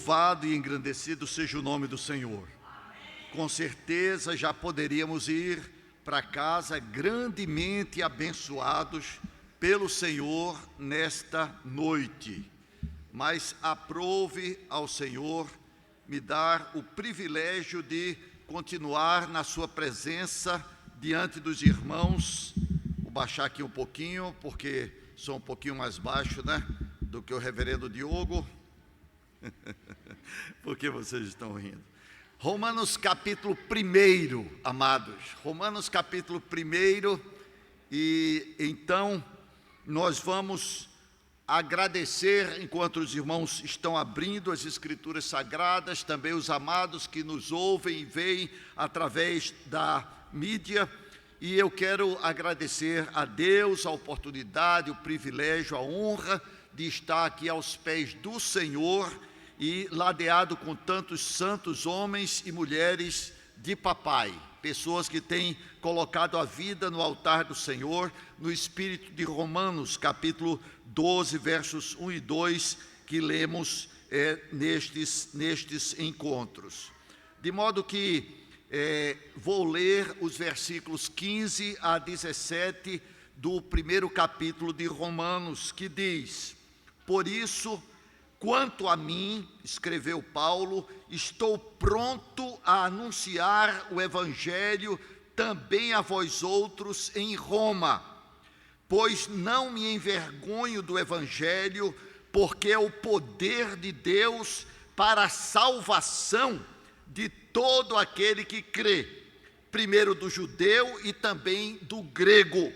Louvado e engrandecido seja o nome do Senhor. Com certeza já poderíamos ir para casa grandemente abençoados pelo Senhor nesta noite. Mas aprove ao Senhor me dar o privilégio de continuar na sua presença diante dos irmãos. Vou baixar aqui um pouquinho, porque sou um pouquinho mais baixo, né, do que o reverendo Diogo. Por que vocês estão rindo? Romanos capítulo 1, amados. Romanos capítulo 1, e então nós vamos agradecer, enquanto os irmãos estão abrindo as Escrituras Sagradas, também os amados que nos ouvem e veem através da mídia. E eu quero agradecer a Deus a oportunidade, o privilégio, a honra de estar aqui aos pés do Senhor e ladeado com tantos santos homens e mulheres de papai, pessoas que têm colocado a vida no altar do Senhor, no espírito de Romanos, capítulo 12, versos 1 e 2, que lemos nestes encontros. De modo que vou ler os versículos 15 a 17 do primeiro capítulo de Romanos, que diz: Por isso, quanto a mim, escreveu Paulo, estou pronto a anunciar o Evangelho também a vós outros em Roma, pois não me envergonho do Evangelho, porque é o poder de Deus para a salvação de todo aquele que crê, primeiro do judeu e também do grego,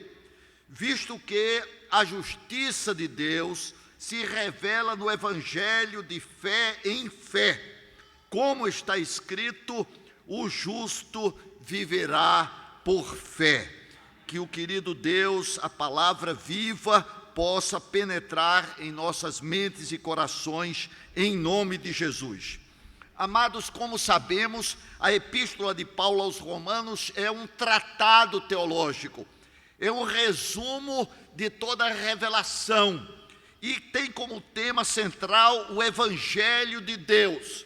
visto que a justiça de Deus se revela no Evangelho de fé em fé, como está escrito: o justo viverá por fé. Que o querido Deus, a palavra viva, possa penetrar em nossas mentes e corações, em nome de Jesus. Amados, como sabemos, a Epístola de Paulo aos Romanos é um tratado teológico, é um resumo de toda a revelação, e tem como tema central o Evangelho de Deus.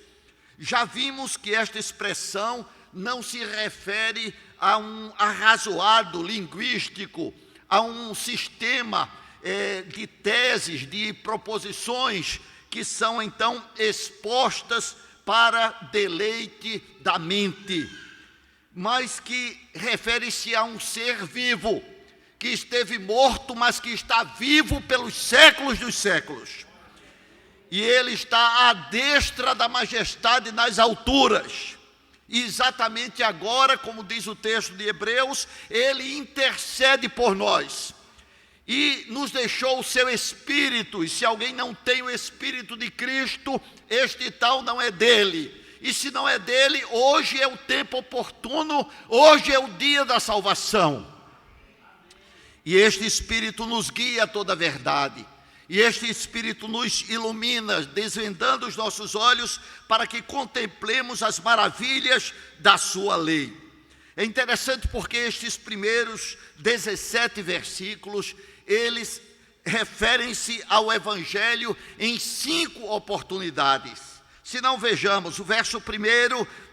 Já vimos que esta expressão não se refere a um arrazoado linguístico, a um sistema de teses, de proposições que são então expostas para deleite da mente, mas que refere-se a um ser vivo, que esteve morto, mas que está vivo pelos séculos dos séculos. E ele está à destra da majestade nas alturas. E exatamente agora, como diz o texto de Hebreus, ele intercede por nós. E nos deixou o seu Espírito. E se alguém não tem o Espírito de Cristo, este tal não é dele. E se não é dele, hoje é o tempo oportuno, hoje é o dia da salvação. E este Espírito nos guia a toda a verdade. E este Espírito nos ilumina, desvendando os nossos olhos para que contemplemos as maravilhas da sua lei. É interessante porque estes primeiros 17 versículos, eles referem-se ao Evangelho em 5 oportunidades. Se não, vejamos o verso 1,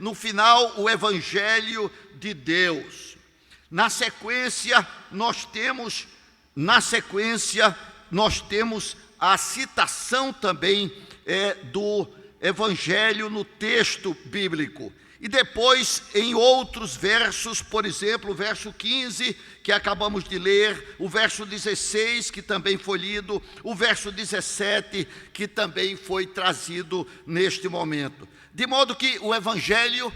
no final, o Evangelho de Deus. Na sequência, nós temos a citação também do Evangelho no texto bíblico. E depois, em outros versos, por exemplo, o verso 15, que acabamos de ler, o verso 16, que também foi lido, o verso 17, que também foi trazido neste momento. De modo que o Evangelho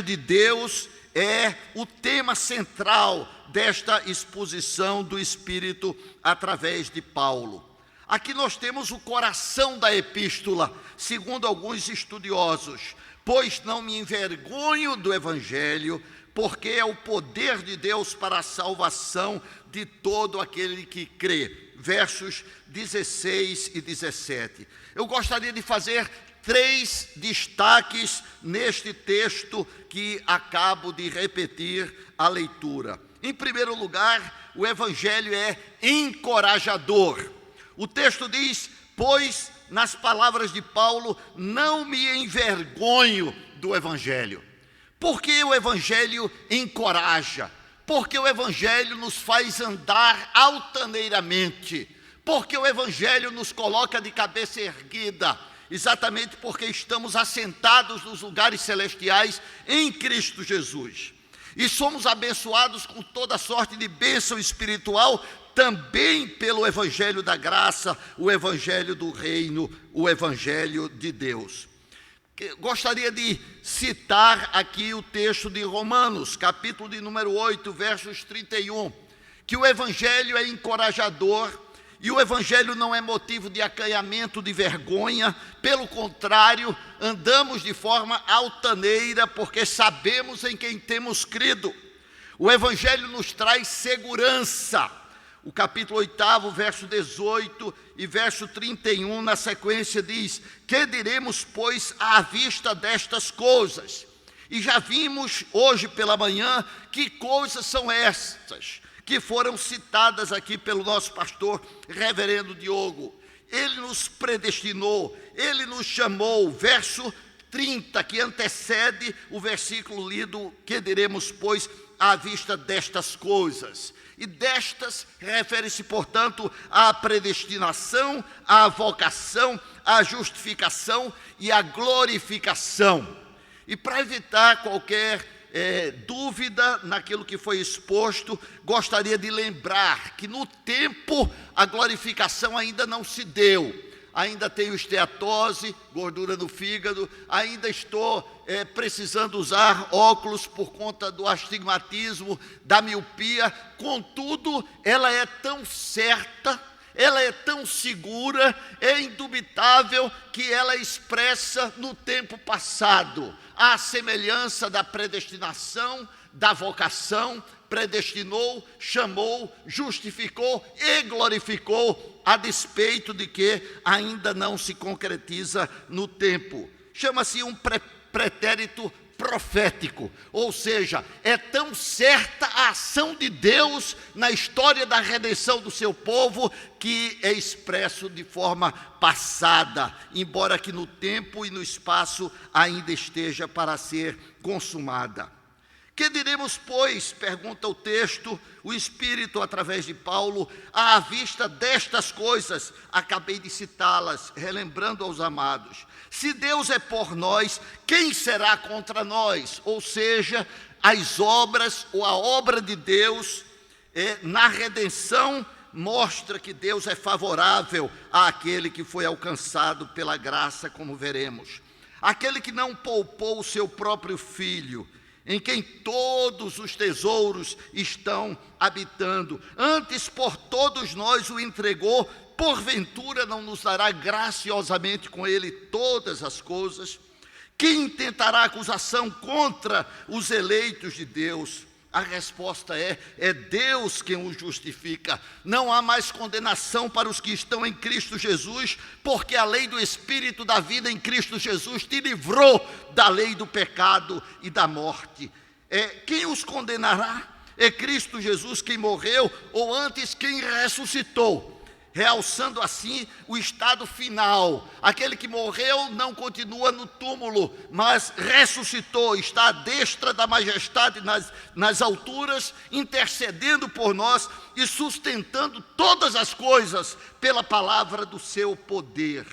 de Deus é o tema central desta exposição do Espírito através de Paulo. Aqui nós temos o coração da epístola, segundo alguns estudiosos: pois não me envergonho do Evangelho, porque é o poder de Deus para a salvação de todo aquele que crê. Versos 16 e 17. Eu gostaria de fazer 3 destaques neste texto que acabo de repetir a leitura. Em primeiro lugar, o Evangelho é encorajador. O texto diz: pois nas palavras de Paulo, não me envergonho do Evangelho. Porque o Evangelho encoraja, porque o Evangelho nos faz andar altaneiramente, porque o Evangelho nos coloca de cabeça erguida, exatamente porque estamos assentados nos lugares celestiais em Cristo Jesus. E somos abençoados com toda sorte de bênção espiritual, também pelo Evangelho da graça, o Evangelho do reino, o Evangelho de Deus. Gostaria de citar aqui o texto de Romanos, capítulo de número 8, versos 31, que o Evangelho é encorajador, e o Evangelho não é motivo de acanhamento, de vergonha. Pelo contrário, andamos de forma altaneira, porque sabemos em quem temos crido. O Evangelho nos traz segurança. O capítulo 8, verso 18 e verso 31, na sequência diz: que diremos, pois, à vista destas coisas? E já vimos hoje pela manhã que coisas são estas que foram citadas aqui pelo nosso pastor, reverendo Diogo. Ele nos predestinou, ele nos chamou. Verso 30, que antecede o versículo lido: que diremos, pois, à vista destas coisas? E destas refere-se, portanto, à predestinação, à vocação, à justificação e à glorificação. E para evitar qualquer dúvida naquilo que foi exposto, gostaria de lembrar que no tempo a glorificação ainda não se deu. Ainda tenho esteatose, gordura no fígado, ainda estou precisando usar óculos por conta do astigmatismo, da miopia. Contudo, ela é tão certa, ela é tão segura, é indubitável que ela expressa no tempo passado a semelhança da predestinação, da vocação. Predestinou, chamou, justificou e glorificou, a despeito de que ainda não se concretiza no tempo. Chama-se um pretérito profético, ou seja, é tão certa a ação de Deus na história da redenção do seu povo, que é expresso de forma passada, embora que no tempo e no espaço ainda esteja para ser consumada. Que diremos, pois, pergunta o texto, o Espírito através de Paulo, à vista destas coisas? Acabei de citá-las, relembrando aos amados. Se Deus é por nós, quem será contra nós? Ou seja, as obras ou a obra de Deus na redenção mostra que Deus é favorável àquele que foi alcançado pela graça, como veremos. Aquele que não poupou o seu próprio filho, em quem todos os tesouros estão habitando, antes por todos nós o entregou, porventura não nos dará graciosamente com ele todas as coisas? Quem intentará acusação contra os eleitos de Deus? A resposta é Deus quem os justifica. Não há mais condenação para os que estão em Cristo Jesus, porque a lei do Espírito da vida em Cristo Jesus te livrou da lei do pecado e da morte. Quem os condenará? É Cristo Jesus quem morreu, ou antes quem ressuscitou, realçando assim o estado final. Aquele que morreu não continua no túmulo, mas ressuscitou, está à destra da majestade nas alturas, intercedendo por nós e sustentando todas as coisas pela palavra do seu poder.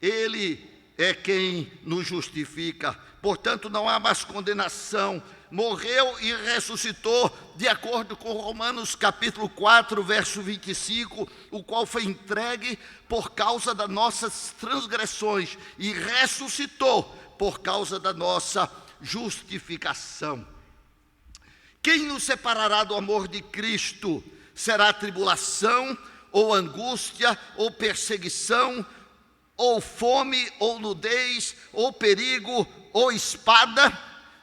Ele é quem nos justifica, portanto não há mais condenação. Morreu e ressuscitou, de acordo com Romanos capítulo 4, verso 25, o qual foi entregue por causa das nossas transgressões e ressuscitou por causa da nossa justificação. Quem nos separará do amor de Cristo? Será tribulação, ou angústia, ou perseguição, ou fome, ou nudez, ou perigo, ou espada?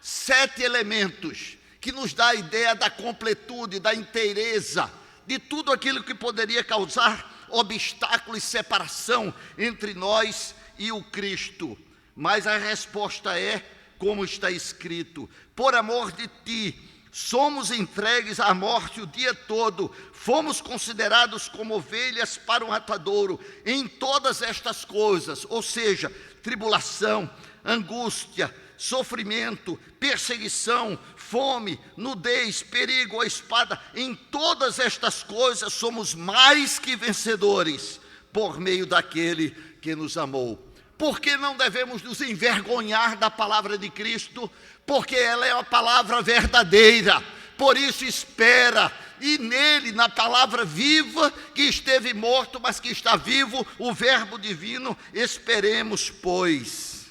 7 elementos que nos dá a ideia da completude, da inteireza, de tudo aquilo que poderia causar obstáculo e separação entre nós e o Cristo. Mas a resposta é, como está escrito: por amor de ti, somos entregues à morte o dia todo, fomos considerados como ovelhas para o matadouro. Em todas estas coisas, ou seja, tribulação, angústia, sofrimento, perseguição, fome, nudez, perigo, a espada, em todas estas coisas somos mais que vencedores, por meio daquele que nos amou. Por que não devemos nos envergonhar da palavra de Cristo? Porque ela é uma palavra verdadeira. Por isso espera, e nele, na palavra viva, que esteve morto, mas que está vivo, o verbo divino, esperemos, pois.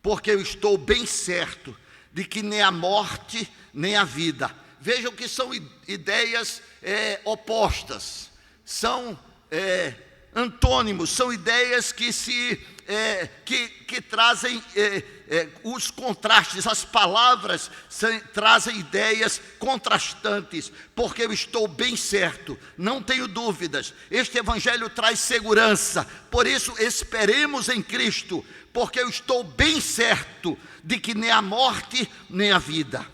Porque eu estou bem certo de que nem a morte, nem a vida. Vejam que são ideias opostas, são antônimos, são ideias que trazem os contrastes. As palavras trazem ideias contrastantes, porque eu estou bem certo, não tenho dúvidas, este evangelho traz segurança. Por isso esperemos em Cristo, porque eu estou bem certo de que nem a morte, nem a vida,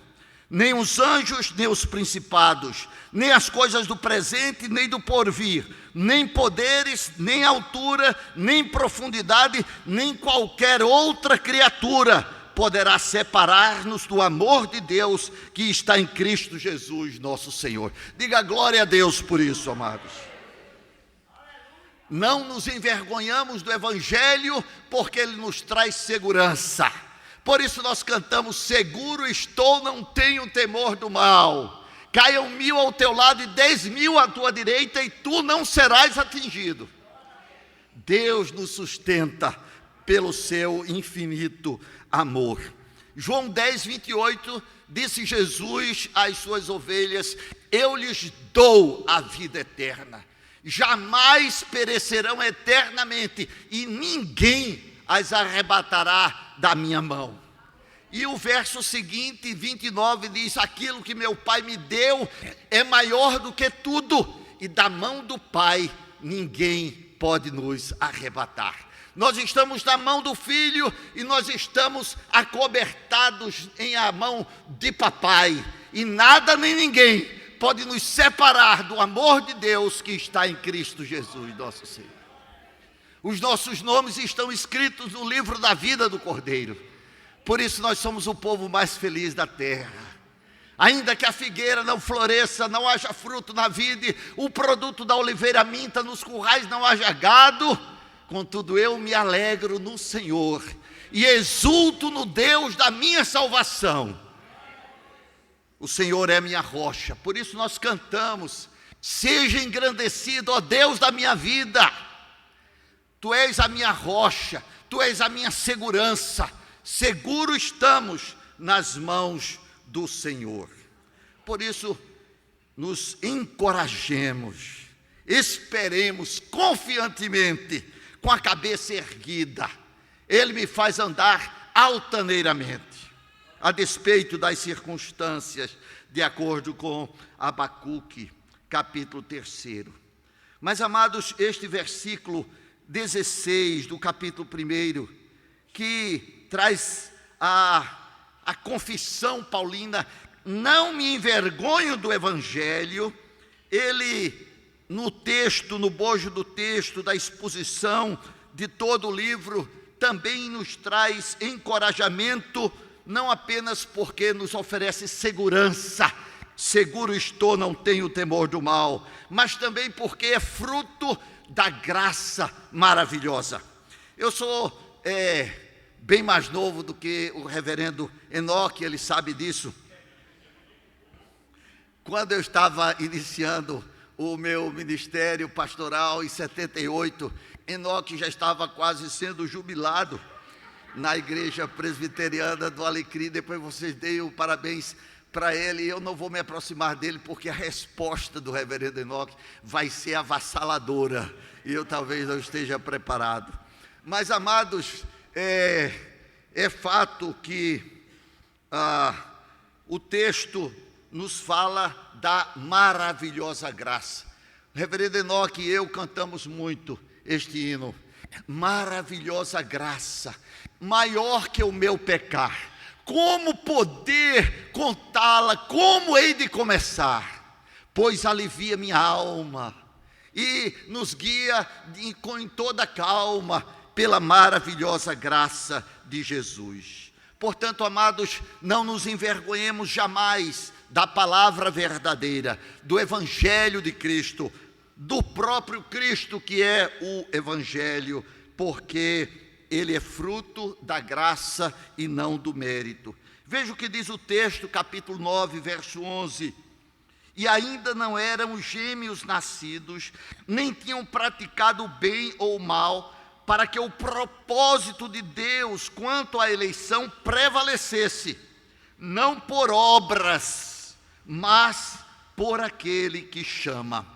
nem os anjos, nem os principados, nem as coisas do presente, nem do porvir, nem poderes, nem altura, nem profundidade, nem qualquer outra criatura poderá separar-nos do amor de Deus que está em Cristo Jesus, nosso Senhor. Diga glória a Deus por isso, amados. Não nos envergonhamos do Evangelho, porque ele nos traz segurança. Por isso nós cantamos: seguro estou, não tenho temor do mal. Caiam 1000 ao teu lado e 10.000 à tua direita, e tu não serás atingido. Deus nos sustenta pelo seu infinito amor. João 10, 28, disse Jesus às suas ovelhas: eu lhes dou a vida eterna, jamais perecerão eternamente, e ninguém as arrebatará da minha mão. E o verso seguinte, 29, diz: aquilo que meu Pai me deu é maior do que tudo, e da mão do Pai ninguém pode nos arrebatar. Nós estamos na mão do Filho, e nós estamos acobertados em a mão de Papai, e nada nem ninguém pode nos separar do amor de Deus que está em Cristo Jesus, nosso Senhor. Os nossos nomes estão escritos no livro da vida do Cordeiro. Por isso nós somos o povo mais feliz da terra. Ainda que a figueira não floresça, não haja fruto na vide, o produto da oliveira minta, nos currais não haja gado, contudo eu me alegro no Senhor e exulto no Deus da minha salvação. O Senhor é minha rocha. Por isso nós cantamos: seja engrandecido, ó Deus da minha vida. Tu és a minha rocha, tu és a minha segurança. Seguro estamos nas mãos do Senhor. Por isso, nos encorajemos, esperemos confiantemente, com a cabeça erguida. Ele me faz andar altaneiramente, a despeito das circunstâncias, de acordo com Abacuque, capítulo 3. Mas, amados, este versículo 16 do capítulo 1, que traz a confissão paulina: não me envergonho do Evangelho. Ele, no texto, no bojo do texto, da exposição de todo o livro, também nos traz encorajamento, não apenas porque nos oferece segurança, seguro estou, não tenho temor do mal, mas também porque é fruto da graça maravilhosa. Eu sou bem mais novo do que o reverendo Enoque, ele sabe disso. Quando eu estava iniciando o meu ministério pastoral em 78, Enoque já estava quase sendo jubilado na igreja presbiteriana do Alecrim. Depois vocês deem o parabéns para ele. Eu não vou me aproximar dele, porque a resposta do reverendo Enoque vai ser avassaladora, e eu talvez não esteja preparado. Mas, amados, é fato que o texto nos fala da maravilhosa graça. O reverendo Enoque e eu cantamos muito este hino: maravilhosa graça, maior que o meu pecar, Como poder contá-la? Como hei de começar? Pois alivia minha alma e nos guia em toda calma pela maravilhosa graça de Jesus. Portanto, amados, não nos envergonhemos jamais da palavra verdadeira, do Evangelho de Cristo, do próprio Cristo que é o Evangelho, porque ele é fruto da graça e não do mérito. Veja o que diz o texto, capítulo 9, verso 11. E ainda não eram gêmeos nascidos, nem tinham praticado o bem ou o mal, para que o propósito de Deus quanto à eleição prevalecesse, não por obras, mas por aquele que chama.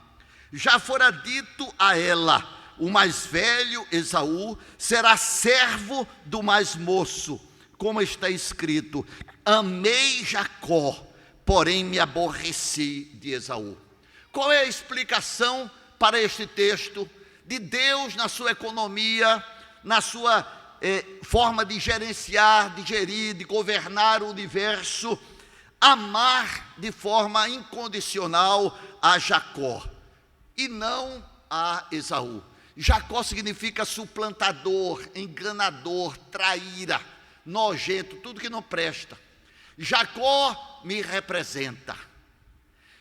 Já fora dito a ela: o mais velho, Esaú, será servo do mais moço, como está escrito: amei Jacó, porém me aborreci de Esaú. Qual é a explicação para este texto? De Deus na sua economia, na sua forma de gerenciar, de gerir, de governar o universo, amar de forma incondicional a Jacó e não a Esaú. Jacó significa suplantador, enganador, traíra, nojento, tudo que não presta. Jacó me representa.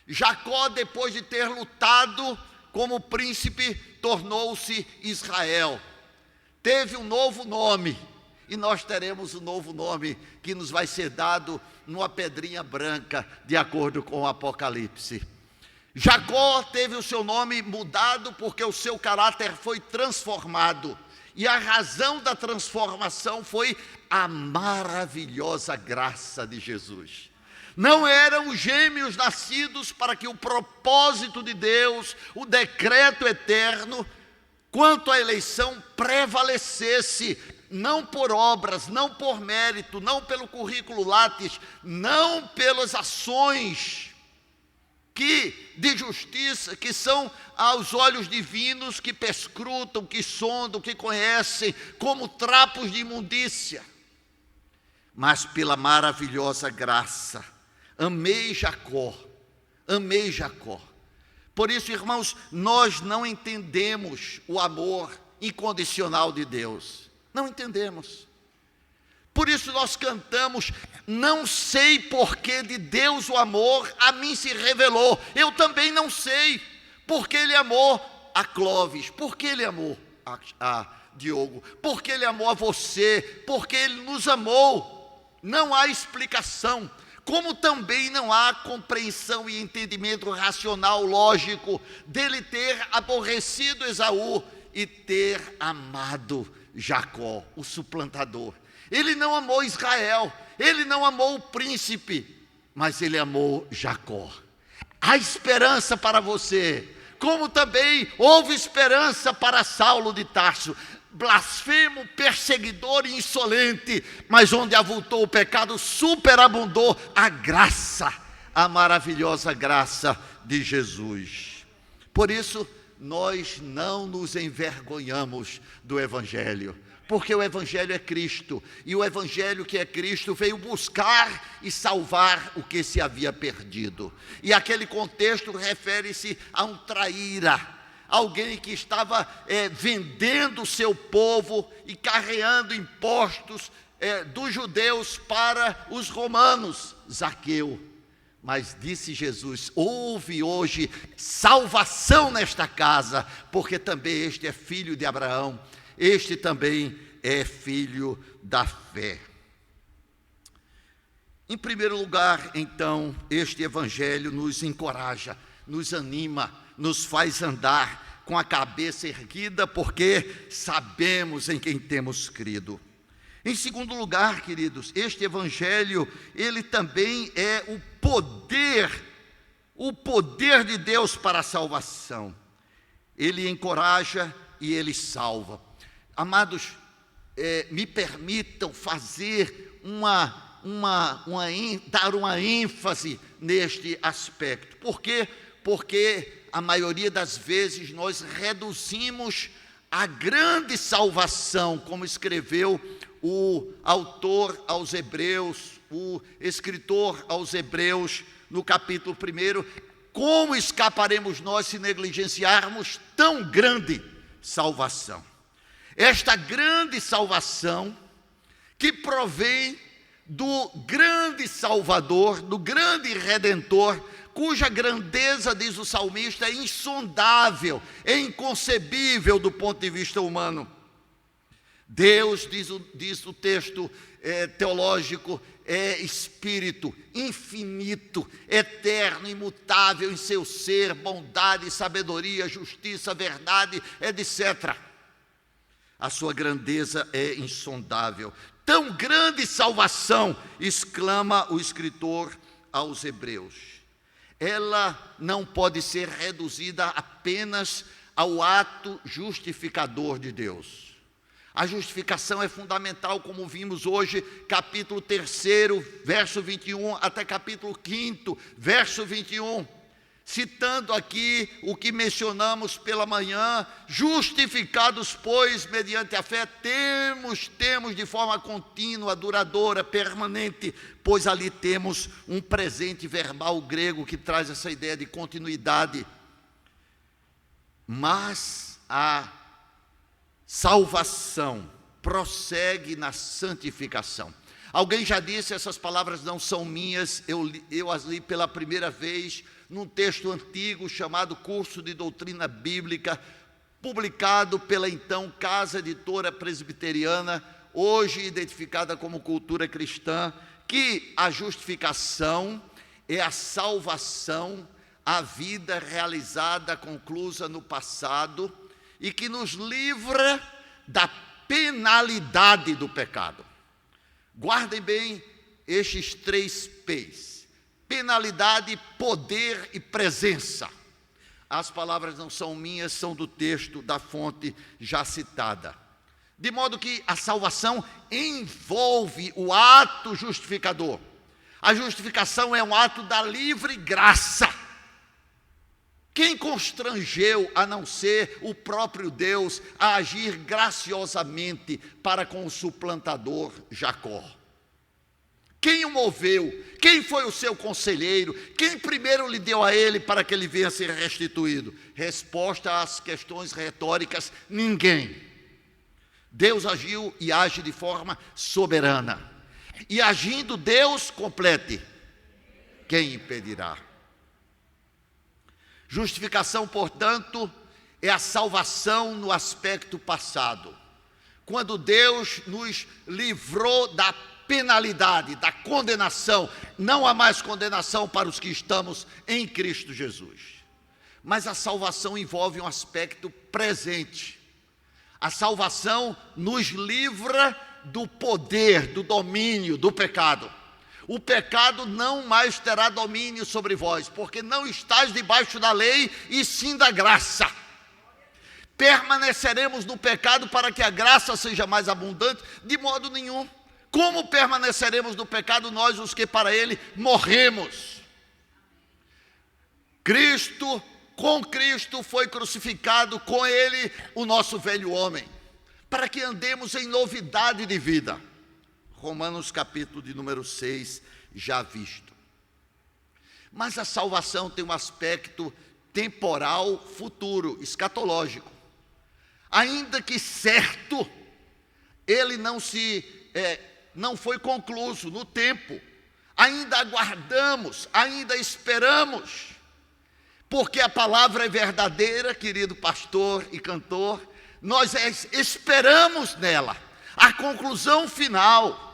Jacó, depois de ter lutado como príncipe, tornou-se Israel. Teve um novo nome, e nós teremos um novo nome que nos vai ser dado numa pedrinha branca, de acordo com o Apocalipse. Jacó teve o seu nome mudado porque o seu caráter foi transformado, e a razão da transformação foi a maravilhosa graça de Jesus. Não eram gêmeos nascidos para que o propósito de Deus, o decreto eterno, quanto à eleição prevalecesse, não por obras, não por mérito, não pelo currículo Lattes, não pelas ações de justiça, que são aos olhos divinos, que perscrutam, que sondam, que conhecem, como trapos de imundícia, mas pela maravilhosa graça. Amei Jacó, amei Jacó. Por isso, irmãos, nós não entendemos o amor incondicional de Deus, não entendemos. Por isso nós cantamos: não sei porque de Deus o amor a mim se revelou. Eu também não sei porque Ele amou a Clóvis, porque Ele amou a Diogo, porque Ele amou a você, porque Ele nos amou. Não há explicação. Como também não há compreensão e entendimento racional, lógico, dele ter aborrecido Esaú e ter amado Jacó, o suplantador. Ele não amou Israel, ele não amou o príncipe, mas ele amou Jacó. Há esperança para você, como também houve esperança para Saulo de Tarso, blasfemo, perseguidor e insolente, mas onde avultou o pecado, superabundou a graça, a maravilhosa graça de Jesus. Por isso, nós não nos envergonhamos do Evangelho, porque o Evangelho é Cristo, e o Evangelho que é Cristo veio buscar e salvar o que se havia perdido. E aquele contexto refere-se a um traíra, alguém que estava vendendo o seu povo e carreando impostos dos judeus para os romanos, Zaqueu. Mas disse Jesus: houve hoje salvação nesta casa, porque também este é filho de Abraão, este também é filho da fé. Em primeiro lugar, então, este Evangelho nos encoraja, nos anima, nos faz andar com a cabeça erguida, porque sabemos em quem temos crido. Em segundo lugar, queridos, este Evangelho, ele também é o poder de Deus para a salvação. Ele encoraja e ele salva. Amados, me permitam fazer dar uma ênfase neste aspecto. Por quê? Porque a maioria das vezes nós reduzimos a grande salvação, como escreveu o autor aos Hebreus, o escritor aos Hebreus, no capítulo 1, como escaparemos nós se negligenciarmos tão grande salvação? Esta grande salvação que provém do grande Salvador, do grande Redentor, cuja grandeza, diz o salmista, é insondável, é inconcebível do ponto de vista humano. Deus, diz o texto teológico, é espírito infinito, eterno, imutável em seu ser, bondade, sabedoria, justiça, verdade, etc. A sua grandeza é insondável. Tão grande salvação, exclama o escritor aos Hebreus. Ela não pode ser reduzida apenas ao ato justificador de Deus. A justificação é fundamental, como vimos hoje, capítulo 3, verso 21, até capítulo 5, verso 21. Citando aqui o que mencionamos pela manhã: justificados, pois, mediante a fé, temos de forma contínua, duradoura, permanente, pois ali temos um presente verbal grego que traz essa ideia de continuidade. Mas a salvação prossegue na santificação. Alguém já disse, essas palavras não são minhas, eu as li pela primeira vez num texto antigo chamado Curso de Doutrina Bíblica, publicado pela então Casa Editora Presbiteriana, hoje identificada como Cultura Cristã, que a justificação é a salvação, a vida realizada, conclusa no passado, e que nos livra da penalidade do pecado. Guardem bem estes 3 P's: penalidade, poder e presença. As palavras não são minhas, são do texto, da fonte já citada. De modo que a salvação envolve o ato justificador. A justificação é um ato da livre graça. Quem constrangeu, a não ser o próprio Deus, a agir graciosamente para com o suplantador Jacó? Quem o moveu? Quem foi o seu conselheiro? Quem primeiro lhe deu a ele para que ele venha a ser restituído? Resposta às questões retóricas: ninguém. Deus agiu e age de forma soberana. E agindo Deus, complete: quem impedirá? Justificação, portanto, é a salvação no aspecto passado. Quando Deus nos livrou da penalidade, da condenação, não há mais condenação para os que estamos em Cristo Jesus. Mas a salvação envolve um aspecto presente. A salvação nos livra do poder, do domínio do pecado. O pecado não mais terá domínio sobre vós, porque não estáis debaixo da lei, e sim da graça. Permaneceremos no pecado para que a graça seja mais abundante? De modo nenhum. Como permaneceremos no pecado nós, os que para ele morremos? Com Cristo foi crucificado, com ele o nosso velho homem, para que andemos em novidade de vida. Romanos capítulo de número 6, já visto. Mas a salvação tem um aspecto temporal, futuro, escatológico. Ainda que certo, ele não foi concluso no tempo. Ainda aguardamos, ainda esperamos, porque a palavra é verdadeira, querido pastor e cantor. Nós esperamos nela a conclusão final.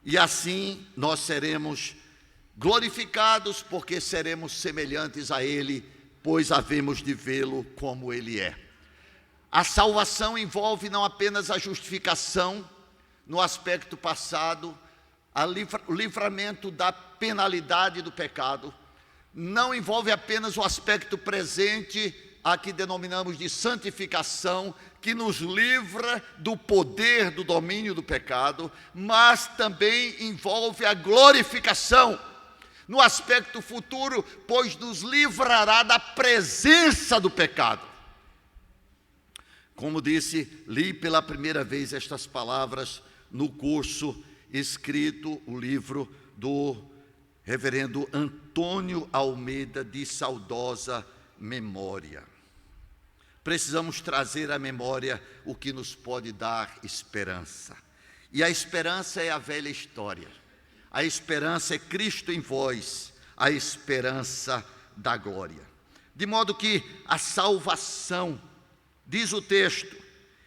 E assim nós seremos glorificados, porque seremos semelhantes a Ele, pois havemos de vê-lo como Ele é. A salvação envolve não apenas a justificação no aspecto passado, o livramento da penalidade do pecado, não envolve apenas o aspecto presente, a que denominamos de santificação, que nos livra do poder, do domínio do pecado, mas também envolve a glorificação no aspecto futuro, pois nos livrará da presença do pecado. Como disse, li pela primeira vez estas palavras no curso escrito, o livro do reverendo Antônio Almeida, de saudosa memória. Precisamos trazer à memória o que nos pode dar esperança. E a esperança é a velha história. A esperança é Cristo em vós, a esperança da glória. De modo que a salvação, diz o texto,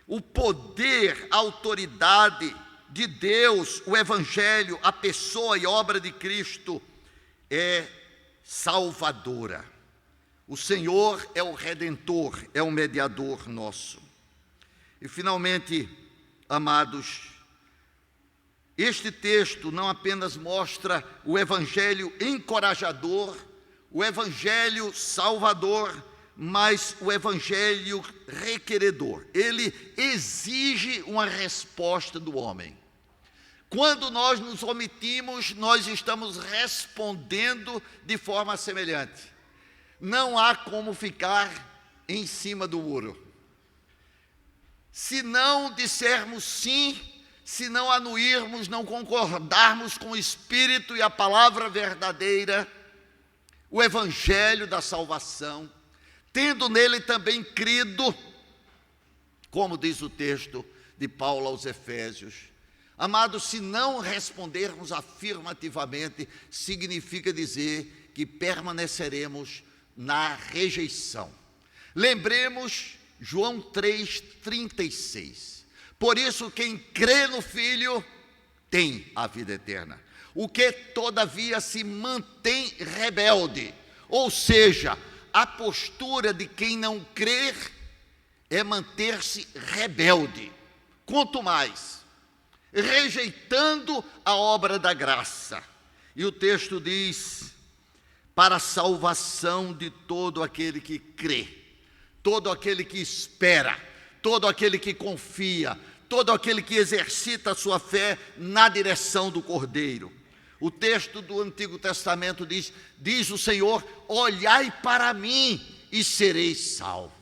o poder, a autoridade de Deus, o Evangelho, a pessoa e obra de Cristo é salvadora. O Senhor é o Redentor, é o mediador nosso. E finalmente, amados, este texto não apenas mostra o Evangelho encorajador, o Evangelho salvador, mas o Evangelho requeredor. Ele exige uma resposta do homem. Quando nós nos omitimos, nós estamos respondendo de forma semelhante. Não há como ficar em cima do muro. Se não dissermos sim, se não anuirmos, não concordarmos com o Espírito e a palavra verdadeira, o Evangelho da salvação, tendo nele também crido, como diz o texto de Paulo aos Efésios. Amados, se não respondermos afirmativamente, significa dizer que permaneceremos na rejeição. Lembremos João 3,36. Por isso, quem crê no Filho tem a vida eterna. O que, todavia, se mantém rebelde, ou seja, a postura de quem não crer é manter-se rebelde. Quanto mais, rejeitando a obra da graça. E o texto diz, para a salvação de todo aquele que crê, todo aquele que espera, todo aquele que confia, todo aquele que exercita a sua fé na direção do Cordeiro. O texto do Antigo Testamento diz o Senhor, olhai para mim e sereis salvos.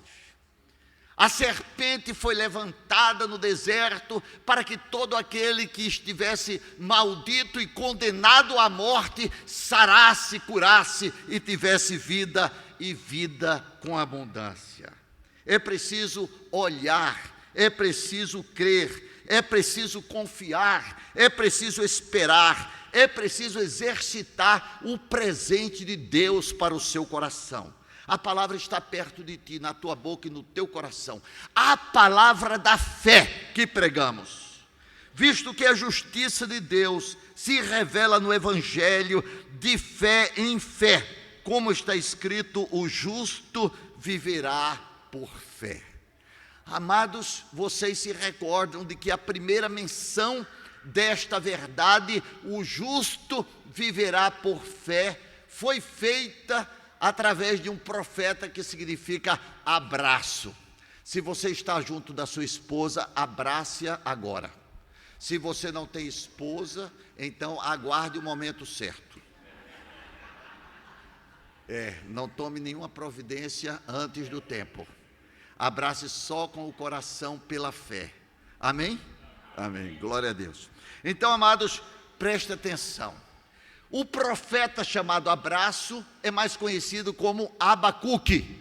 A serpente foi levantada no deserto para que todo aquele que estivesse maldito e condenado à morte sarasse, curasse e tivesse vida e vida com abundância. É preciso olhar, é preciso crer, é preciso confiar, é preciso esperar, é preciso exercitar o presente de Deus para o seu coração. A palavra está perto de ti, na tua boca e no teu coração. A palavra da fé que pregamos. Visto que a justiça de Deus se revela no Evangelho de fé em fé. Como está escrito, o justo viverá por fé. Amados, vocês se recordam de que a primeira menção desta verdade, o justo viverá por fé, foi feita através de um profeta que significa abraço. Se você está junto da sua esposa, abrace-a agora. Se você não tem esposa, então aguarde o momento certo. Não tome nenhuma providência antes do tempo. Abrace só com o coração pela fé. Amém? Amém. Glória a Deus. Então, amados, preste atenção. O profeta chamado Abraço é mais conhecido como Abacuque.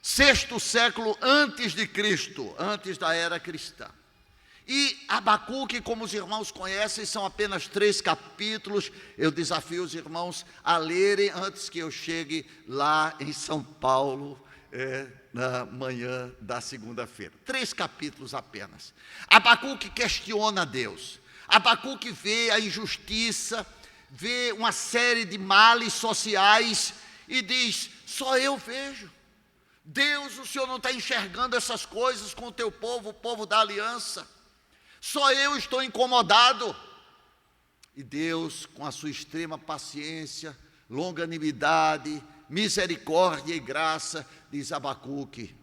6º século antes de Cristo, antes da era cristã. E Abacuque, como os irmãos conhecem, são apenas 3 capítulos. Eu desafio os irmãos a lerem antes que eu chegue lá em São Paulo, na manhã da segunda-feira. 3 capítulos apenas. Abacuque questiona Deus. Abacuque vê a injustiça, vê uma série de males sociais e diz, só eu vejo. Deus, o Senhor não está enxergando essas coisas com o teu povo, o povo da aliança. Só eu estou incomodado. E Deus, com a sua extrema paciência, longanimidade, misericórdia e graça, diz a Abacuque,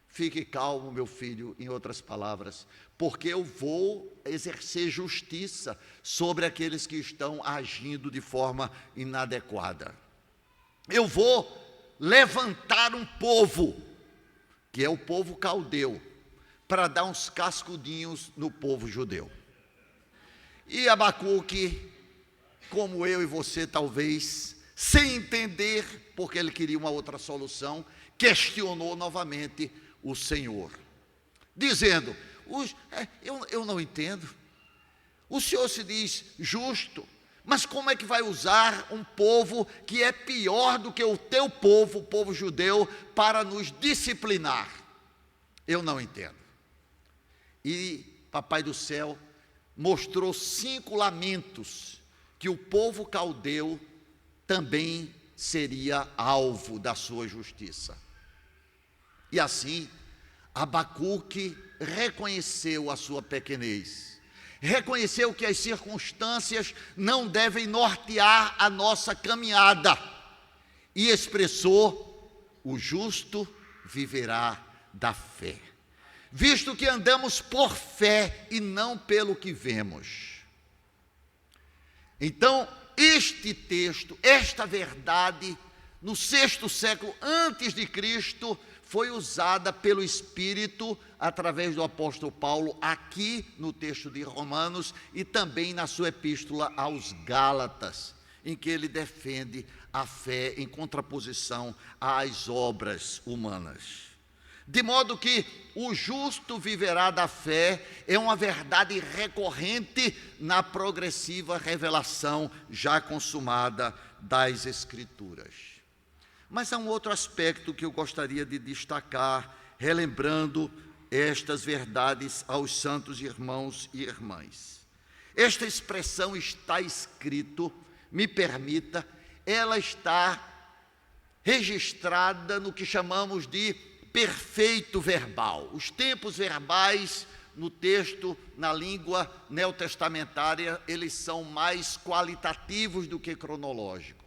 fique calmo, meu filho, em outras palavras, porque eu vou exercer justiça sobre aqueles que estão agindo de forma inadequada. Eu vou levantar um povo que é o povo caldeu, para dar uns cascudinhos no povo judeu. E Abacuque, como eu e você talvez, sem entender, porque ele queria uma outra solução, questionou novamente o Senhor, dizendo: eu não entendo, o Senhor se diz justo, mas como é que vai usar um povo que é pior do que o teu povo, o povo judeu, para nos disciplinar? Eu não entendo. E Papai do Céu mostrou 5 lamentos que o povo caldeu também seria alvo da sua justiça. E assim, Abacuque reconheceu a sua pequenez, reconheceu que as circunstâncias não devem nortear a nossa caminhada e expressou: o justo viverá da fé, visto que andamos por fé e não pelo que vemos. Então, este texto, esta verdade, no 6º século antes de Cristo, foi usada pelo Espírito através do apóstolo Paulo aqui no texto de Romanos e também na sua epístola aos Gálatas, em que ele defende a fé em contraposição às obras humanas. De modo que o justo viverá da fé é uma verdade recorrente na progressiva revelação já consumada das Escrituras. Mas há um outro aspecto que eu gostaria de destacar, relembrando estas verdades aos santos irmãos e irmãs. Esta expressão está escrito, me permita, ela está registrada no que chamamos de perfeito verbal. Os tempos verbais no texto, na língua neotestamentária, eles são mais qualitativos do que cronológicos.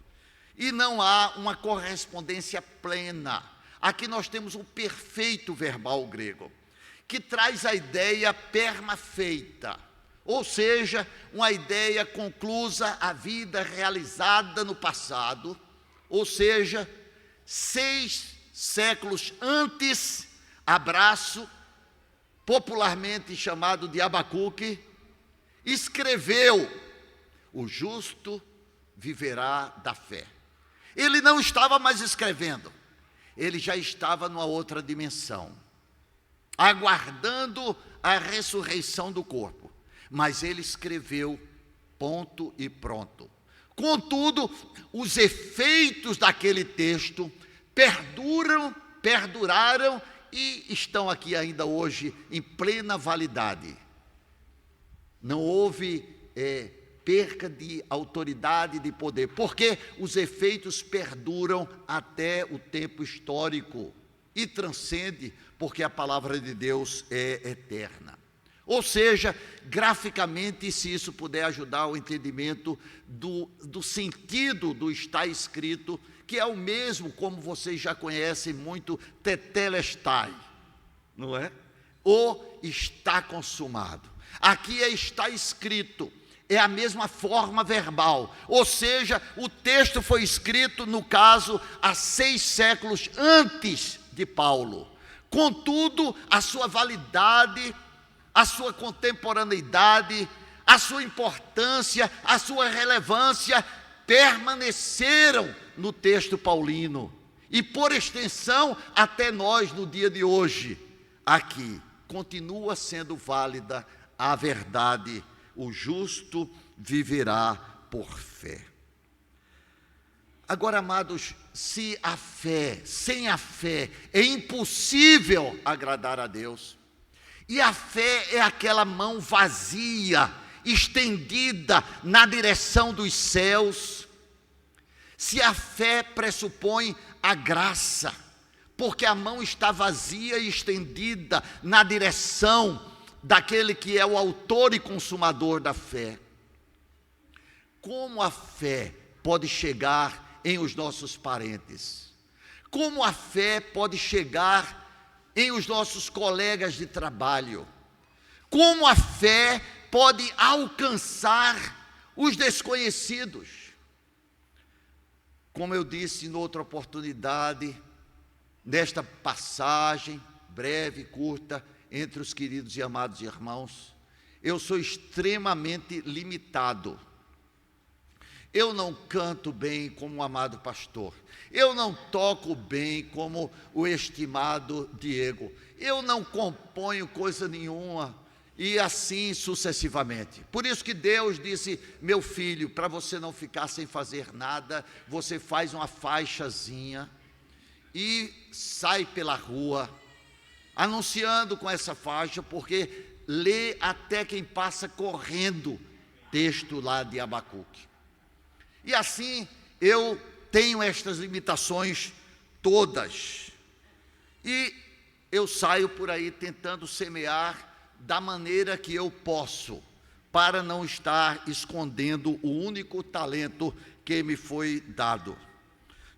E não há uma correspondência plena. Aqui nós temos o perfeito verbal grego, que traz a ideia perfeita, ou seja, uma ideia conclusa, a vida realizada no passado, ou seja, 6 séculos antes, Abraço, popularmente chamado de Abacuque, escreveu: o justo viverá da fé. Ele não estava mais escrevendo, ele já estava numa outra dimensão, aguardando a ressurreição do corpo, mas ele escreveu, ponto e pronto. Contudo, os efeitos daquele texto perduraram e estão aqui ainda hoje em plena validade. Não houve perca de autoridade e de poder, porque os efeitos perduram até o tempo histórico e transcende, porque a palavra de Deus é eterna. Ou seja, graficamente, se isso puder ajudar o entendimento do sentido do está escrito, que é o mesmo, como vocês já conhecem muito, tetelestai, não é? Ou está consumado. Aqui está escrito, é a mesma forma verbal, ou seja, o texto foi escrito, no caso, há 6 séculos antes de Paulo. Contudo, a sua validade, a sua contemporaneidade, a sua importância, a sua relevância permaneceram no texto paulino e, por extensão, até nós no dia de hoje. Aqui continua sendo válida a verdade: o justo viverá por fé. Agora, amados, se a fé, sem a fé, é impossível agradar a Deus, e a fé é aquela mão vazia, estendida na direção dos céus, se a fé pressupõe a graça, porque a mão está vazia e estendida na direção daquele que é o autor e consumador da fé, como a fé pode chegar em os nossos parentes? Como a fé pode chegar em os nossos colegas de trabalho? Como a fé pode alcançar os desconhecidos? Como eu disse em outra oportunidade, nesta passagem, breve, curta, entre os queridos e amados irmãos. Eu sou extremamente limitado. Eu não canto bem como o amado pastor. Eu não toco bem como o estimado Diego. Eu não componho coisa nenhuma. E assim sucessivamente. Por isso que Deus disse: meu filho, para você não ficar sem fazer nada, você faz uma faixazinha e sai pela rua, anunciando com essa faixa, porque lê até quem passa correndo, texto lá de Abacuque. E assim eu tenho estas limitações todas, e eu saio por aí tentando semear da maneira que eu posso, para não estar escondendo o único talento que me foi dado.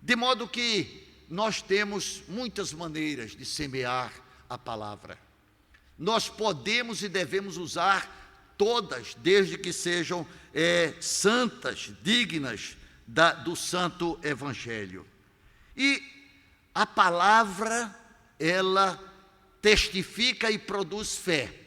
De modo que nós temos muitas maneiras de semear a palavra. Nós podemos e devemos usar todas, desde que sejam santas, dignas do santo evangelho. E a palavra, ela testifica e produz fé.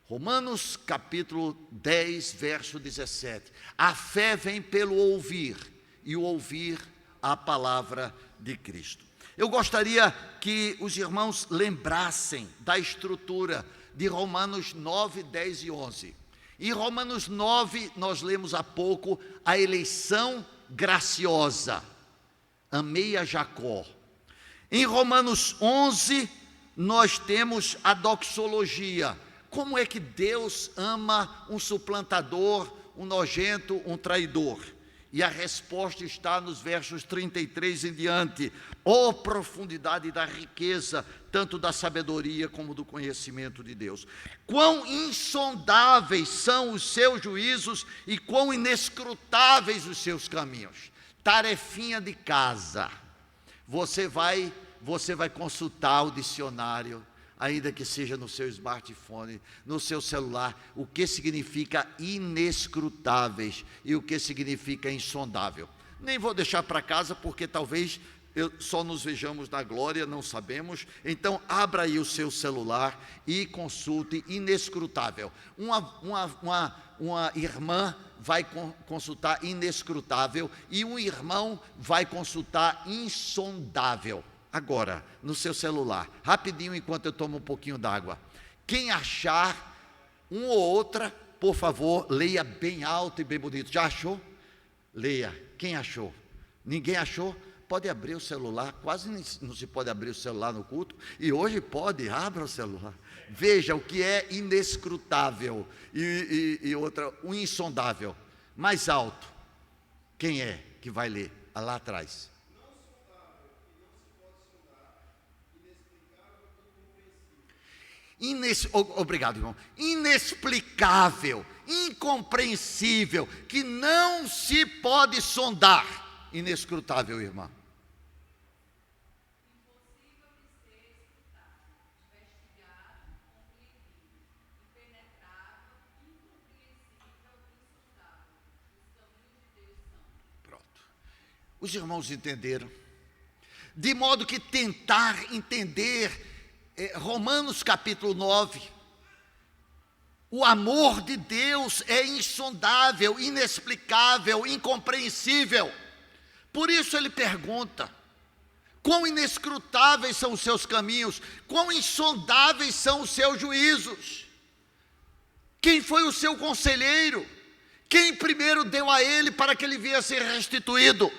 Romanos capítulo 10, verso 17. A fé vem pelo ouvir, e o ouvir a palavra de Cristo. Eu gostaria que os irmãos lembrassem da estrutura de Romanos 9, 10 e 11. Em Romanos 9, nós lemos há pouco a eleição graciosa. Amei a Jacó. Em Romanos 11, nós temos a doxologia. Como é que Deus ama um suplantador, um nojento, um traidor? E a resposta está nos versos 33 em diante. Ó profundidade da riqueza, tanto da sabedoria como do conhecimento de Deus. Quão insondáveis são os seus juízos e quão inescrutáveis os seus caminhos. Tarefinha de casa. Você vai consultar o dicionário, ainda que seja no seu smartphone, no seu celular, o que significa inescrutáveis e o que significa insondável. Nem vou deixar para casa, porque talvez só nos vejamos na glória, não sabemos. Então, abra aí o seu celular e consulte inescrutável. Uma irmã vai consultar inescrutável e um irmão vai consultar insondável. Agora, no seu celular, rapidinho, enquanto eu tomo um pouquinho d'água. Quem achar um ou outra, por favor, leia bem alto e bem bonito. Já achou? Leia. Quem achou? Ninguém achou? Pode abrir o celular. Quase não se pode abrir o celular no culto. E hoje pode, abra o celular. Veja o que é inescrutável e outra, o insondável. Mais alto. Quem é que vai ler? Lá atrás. Obrigado, irmão. Inexplicável, incompreensível, que não se pode sondar. Inescrutável, irmã. Pronto. Os irmãos entenderam. De modo que tentar entender Romanos capítulo 9, o amor de Deus é insondável, inexplicável, incompreensível. Por isso ele pergunta: quão inescrutáveis são os seus caminhos, quão insondáveis são os seus juízos. Quem foi o seu conselheiro? Quem primeiro deu a ele para que ele viesse ser restituído?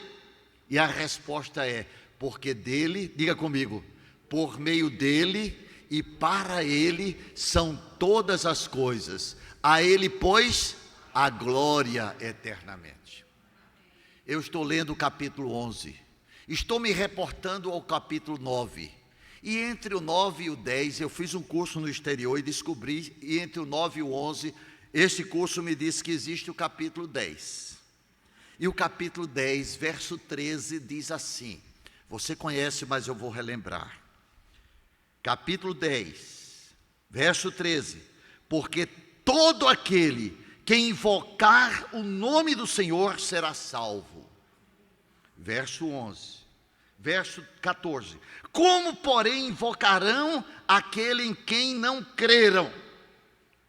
E a resposta é: porque dele, diga comigo, por meio dele e para ele são todas as coisas. A ele, pois, a glória eternamente. Eu estou lendo o capítulo 11. Estou me reportando ao capítulo 9. E entre o 9 e o 10, eu fiz um curso no exterior e descobri, e entre o 9 e o 11, esse curso me disse que existe o capítulo 10. E o capítulo 10, verso 13, diz assim. Você conhece, mas eu vou relembrar. Capítulo 10, verso 13. Porque todo aquele que invocar o nome do Senhor será salvo. Verso 11. verso 14. Como, porém, invocarão aquele em quem não creram?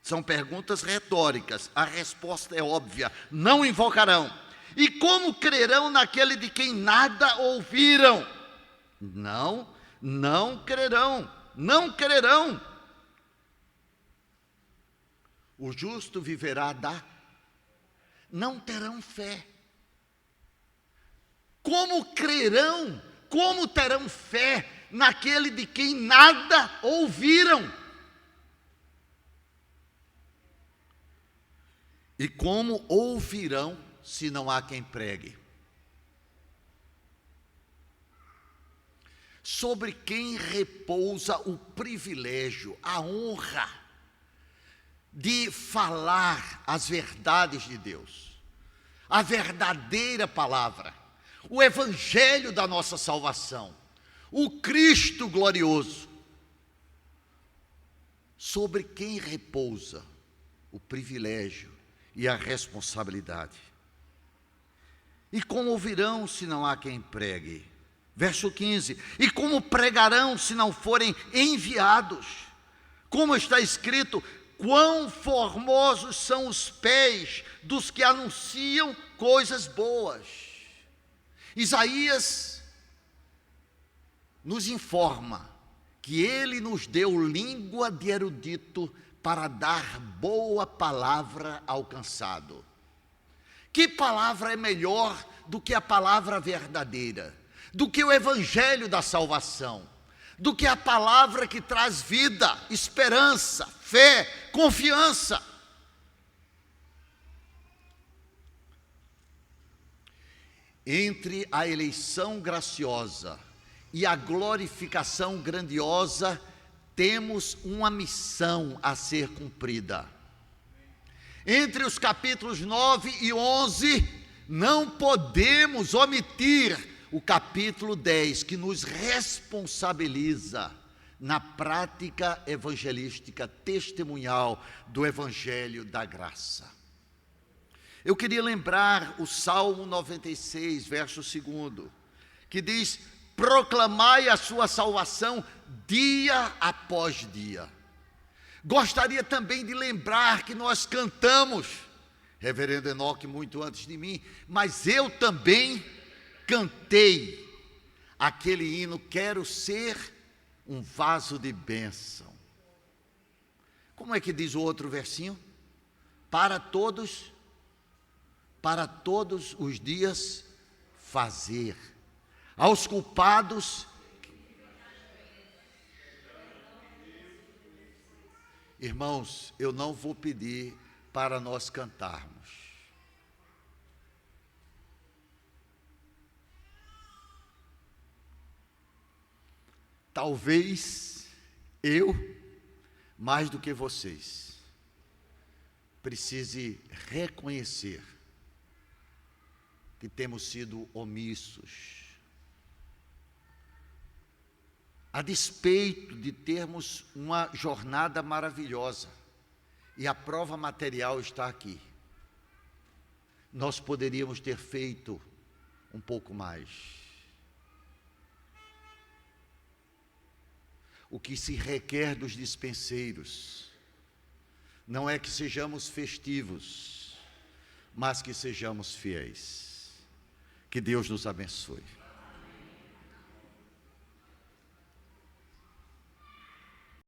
São perguntas retóricas, a resposta é óbvia: não invocarão. E como crerão naquele de quem nada ouviram? Não crerão, não crerão. O justo viverá não terão fé. Como crerão, como terão fé naquele de quem nada ouviram? E como ouvirão se não há quem pregue? Sobre quem repousa o privilégio, a honra de falar as verdades de Deus, a verdadeira palavra, o evangelho da nossa salvação, o Cristo glorioso. Sobre quem repousa o privilégio e a responsabilidade? E como ouvirão se não há quem pregue? Verso 15. E como pregarão se não forem enviados? Como está escrito: quão formosos são os pés dos que anunciam coisas boas. Isaías nos informa que ele nos deu língua de erudito para dar boa palavra ao cansado. Que palavra é melhor do que a palavra verdadeira, do que o evangelho da salvação, do que a palavra que traz vida, esperança, fé, confiança? Entre a eleição graciosa e a glorificação grandiosa, temos uma missão a ser cumprida. Entre os capítulos 9 e 11, não podemos omitir o capítulo 10, que nos responsabiliza na prática evangelística testemunhal do Evangelho da Graça. Eu queria lembrar o Salmo 96, verso 2, que diz: proclamai a sua salvação dia após dia. Gostaria também de lembrar que nós cantamos, reverendo Enoque muito antes de mim, mas eu também cantei aquele hino: quero ser um vaso de bênção. Como é que diz o outro versinho? Para todos os dias fazer. Aos culpados, irmãos, eu não vou pedir para nós cantarmos. Talvez eu, mais do que vocês, precise reconhecer que temos sido omissos, a despeito de termos uma jornada maravilhosa, e a prova material está aqui. Nós poderíamos ter feito um pouco mais. O que se requer dos dispenseiros não é que sejamos festivos, mas que sejamos fiéis. Que Deus nos abençoe.